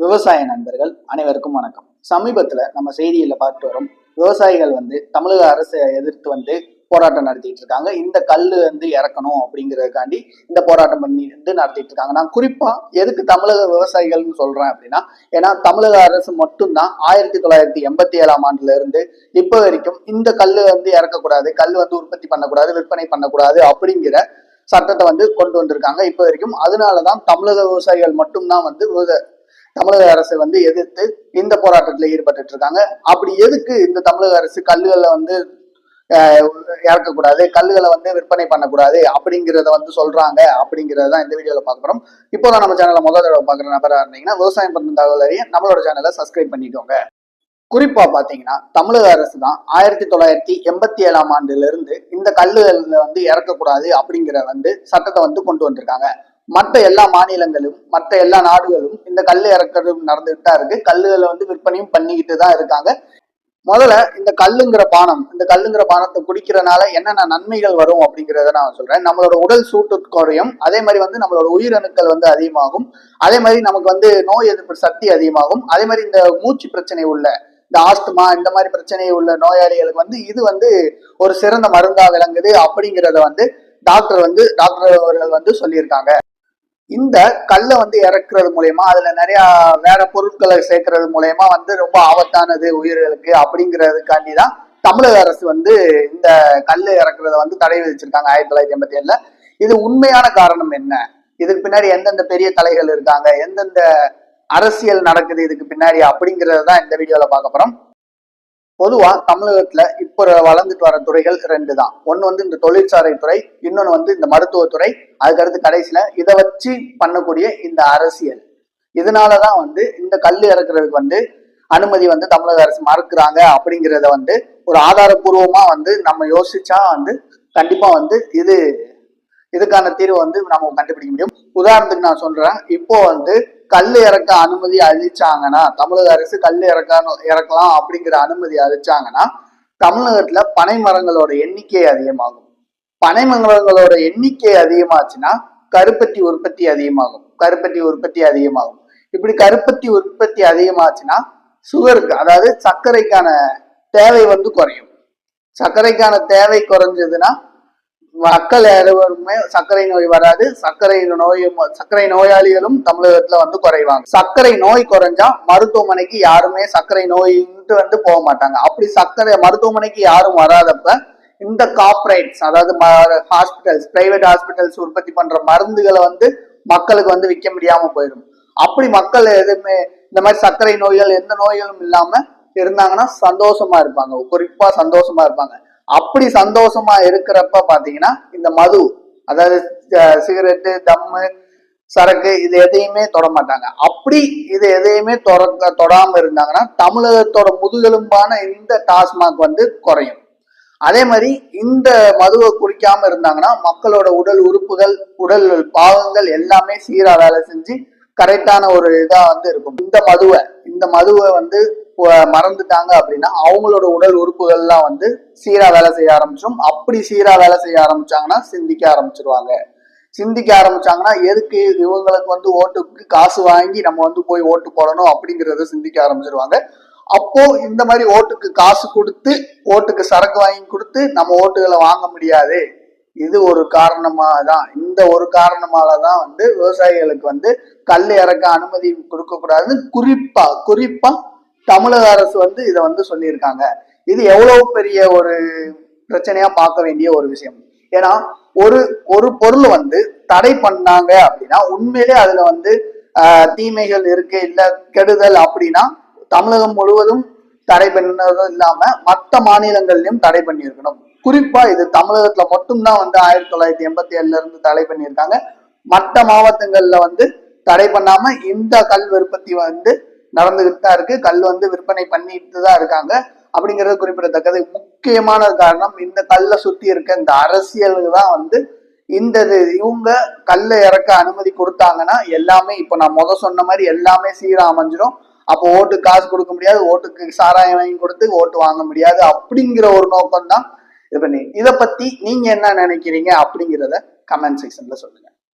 விவசாய நண்பர்கள் அனைவருக்கும் வணக்கம். சமீபத்துல நம்ம செய்தியில பார்த்து வரும் விவசாயிகள் தமிழக அரசை எதிர்த்து போராட்டம் நடத்திட்டு இருக்காங்க. இந்த கல்லு இறக்கணும் அப்படிங்கிறதுக்காண்டி இந்த போராட்டம் பண்ணி நடத்திட்டு இருக்காங்க. நான் குறிப்பா எதுக்கு தமிழக விவசாயிகள்னு சொல்றேன் அப்படின்னா, ஏன்னா தமிழக அரசு மட்டும்தான் 1987ஆம் ஆண்டுல இருந்து இப்ப வரைக்கும் இந்த கல்லு இறக்கக்கூடாது, கல் உற்பத்தி பண்ணக்கூடாது, விற்பனை பண்ணக்கூடாது அப்படிங்கிற சட்டத்தை கொண்டு வந்திருக்காங்க இப்ப வரைக்கும். அதனாலதான் தமிழக விவசாயிகள் மட்டும்தான் தமிழக அரசை எதிர்த்து இந்த போராட்டத்துல ஈடுபட்டு இருக்காங்க. அப்படி எதுக்கு இந்த தமிழக அரசு கல்லுகளை இறக்கக்கூடாது, கல்லுகளை விற்பனை பண்ணக்கூடாது அப்படிங்கிறத சொல்றாங்க அப்படிங்கறதான் இந்த வீடியோல பார்க்க போறோம். இப்போதான் நம்ம சேனலை முதல் தடவை பாக்குற நபரா இருந்தீங்கன்னா விவசாயம் பண்ண தகவல் அறிய நம்மளோட சேனலை சப்ஸ்கிரைப் பண்ணிக்கோங்க. குறிப்பா பாத்தீங்கன்னா தமிழக அரசு தான் 1987ஆம் ஆண்டுல இருந்து இந்த கல்லுகளை இறக்கக்கூடாது அப்படிங்கிற சட்டத்தை கொண்டு வந்திருக்காங்க. மற்ற எல்லா மாநிலங்களும் மற்ற எல்லா நாடுகளும் இந்த கல் இறக்கிறது நடந்துகிட்டு தான் இருக்கு. கல்லுகளை விற்பனையும் பண்ணிக்கிட்டு தான் இருக்காங்க. முதல்ல இந்த கல்லுங்கிற பானத்தை குடிக்கிறதுனால என்னென்ன நன்மைகள் வரும் அப்படிங்கிறத நான் சொல்றேன். நம்மளோட உடல் சூட்டு குறையும், அதே மாதிரி நம்மளோட உயிரணுக்கள் அதிகமாகும், அதே மாதிரி நமக்கு நோய் எதிர்ப்பு சக்தி அதிகமாகும், அதே மாதிரி இந்த மூச்சு பிரச்சனை உள்ள இந்த ஆஸ்துமா இந்த மாதிரி பிரச்சனை உள்ள நோயாளிகளுக்கு இது ஒரு சிறந்த மருந்தா விளங்குது அப்படிங்கிறத டாக்டர் அவர்கள் சொல்லியிருக்காங்க. இந்த கல்லை இறக்குறது மூலயமா அதுல நிறைய வேற பொருட்களை சேர்க்கறது மூலயமா ரொம்ப ஆபத்தானது உயிர்களுக்கு அப்படிங்கிறதுக்காண்டிதான் தமிழக அரசு இந்த கல்லை இறக்குறத தடை விதிச்சிருக்காங்க 1987ல. இது உண்மையான காரணம் என்ன, இதுக்கு பின்னாடி எந்தெந்த பெரிய தலைகள் இருக்காங்க, எந்தெந்த அரசியல் நடக்குது இதுக்கு பின்னாடி அப்படிங்கறதான் இந்த வீடியோல பார்க்க போறோம். பொதுவா தமிழகத்துல இப்ப வளர்ந்துட்டு வர துறைகள் ரெண்டு தான். ஒண்ணு இந்த தொழிற்சாலை துறை, இன்னொன்னு இந்த மருத்துவத்துறை, அதுக்கடுத்து கடைசியில இதை வச்சு பண்ணக்கூடிய இந்த அரசியல். இதனாலதான் இந்த கல் இறக்குறதுக்கு அனுமதி தமிழக அரசு மறுக்கிறாங்க அப்படிங்கிறத ஒரு ஆதாரபூர்வமா நம்ம யோசிச்சா கண்டிப்பா இதுக்கான தீர்வு நம்ம கண்டுபிடிக்க முடியும். உதாரணத்துக்கு நான் சொல்றேன், இப்போ கல் இறக்க அனுமதி அளிச்சாங்கன்னா, தமிழக அரசு கல் இறக்கலாம் அப்படிங்கிற அனுமதி அளிச்சாங்கன்னா தமிழகத்துல பனை மரங்களோட எண்ணிக்கை அதிகமாகும். பனை மரங்களோட எண்ணிக்கை அதிகமாச்சுன்னா கருப்பட்டி உற்பத்தி அதிகமாகும். இப்படி கருப்பட்டி உற்பத்தி அதிகமாச்சுன்னா சுகருக்கு, அதாவது சர்க்கரைக்கான தேவை குறையும். சர்க்கரைக்கான தேவை குறைஞ்சதுன்னா மக்கள் யாருமே சர்க்கரை நோய் வராது. சர்க்கரை நோயாளிகளும் தமிழகத்துல குறைவாங்க. சர்க்கரை நோய் குறைஞ்சா மருத்துவமனைக்கு யாருமே சர்க்கரை நோயின்ட்டு போக மாட்டாங்க. அப்படி மருத்துவமனைக்கு யாரும் வராதப்ப இந்த கார்பரேட்ஸ், அதாவது ஹாஸ்பிட்டல்ஸ், பிரைவேட் ஹாஸ்பிட்டல்ஸ் உற்பத்தி பண்ற மருந்துகளை மக்களுக்கு விற்க முடியாம போயிடும். அப்படி மக்கள் எதுவுமே இந்த மாதிரி சர்க்கரை நோய்கள் எந்த நோய்களும் இல்லாம இருந்தாங்கன்னா சந்தோஷமா இருப்பாங்க, குறிப்பா சந்தோஷமா இருப்பாங்க. அப்படி சந்தோஷமா இருக்கிறப்ப பாத்தீங்கன்னா இந்த மது, அதாவது சிகரெட்டு, தம்மு, சரக்கு இது எதையுமே தொட மாட்டாங்க. அப்படி இது எதையுமே தொடாம இருந்தாங்கன்னா தமிழகத்தோட முதுகெலும்பான இந்த டாஸ்மாக் குறையும். அதே மாதிரி இந்த மதுவை குடிக்காம இருந்தாங்கன்னா மக்களோட உடல் உறுப்புகள், உடல் பாகங்கள் எல்லாமே சீரா வேலை செஞ்சு கரெக்டான ஒரு இதா இருக்கும். இந்த மதுவை மறந்துட்டாங்க அப்படின்னா அவங்களோட உடல் உறுப்புகள்லாம் சீரா வேலை செய்ய ஆரம்பிச்சிடும். அப்படி சீரா வேலை செய்ய ஆரம்பிச்சாங்கன்னா சிந்திக்க ஆரம்பிச்சாங்கன்னா எதுக்கு இவங்களுக்கு ஓட்டுக்கு காசு வாங்கி நம்ம போய் ஓட்டு போடணும் அப்படிங்கறத சிந்திக்க ஆரம்பிச்சிருவாங்க. அப்போ இந்த மாதிரி ஓட்டுக்கு காசு கொடுத்து, ஓட்டுக்கு சரக்கு வாங்கி கொடுத்து நம்ம ஓட்டுகளை வாங்க முடியாது. இது ஒரு காரணமாதான், இந்த ஒரு காரணமாலதான் விவசாயிகளுக்கு கல் இறக்க அனுமதி கொடுக்க கூடாதுன்னு குறிப்பா தமிழக அரசு இதை சொல்லியிருக்காங்க. இது எவ்வளவு பெரிய ஒரு பிரச்சனையா பார்க்க வேண்டிய ஒரு விஷயம். ஏன்னா ஒரு பொருள் தடை பண்ணாங்க அப்படின்னா உண்மையிலே அதுல தீமைகள் இருக்கு, இல்ல கெடுதல் அப்படின்னா தமிழகம் முழுவதும் தடை பண்ணதும் இல்லாம மற்ற மாநிலங்கள்லயும் தடை பண்ணியிருக்கணும். குறிப்பா இது தமிழகத்துல மட்டும்தான் 1987ல இருந்து தடை பண்ணியிருக்காங்க. மற்ற மாவட்டங்கள்ல தடை பண்ணாம இந்த கல் உற்பத்தி நடந்துகிட்டு தான் இருக்கு. கல் விற்பனை பண்ணிட்டு தான் இருக்காங்க அப்படிங்கிறது குறிப்பிடத்தக்கது. முக்கியமான காரணம் இந்த கல்லை சுத்தி இருக்க இந்த அரசியலுக்கு தான் இந்த இவங்க கல்லை இறக்க அனுமதி கொடுத்தாங்கன்னா எல்லாமே இப்ப நான் சொன்ன மாதிரி எல்லாமே சீரா அமைஞ்சிடும். அப்போ ஓட்டுக்கு காசு கொடுக்க முடியாது, ஓட்டுக்கு சாராயம் வாங்கி கொடுத்து ஓட்டு வாங்க முடியாது அப்படிங்கிற ஒரு நோக்கம் தான் இது பண்ணி. இதை பத்தி நீங்க என்ன நினைக்கிறீங்க அப்படிங்கிறத கமெண்ட் செக்ஷன்ல சொல்லுங்க.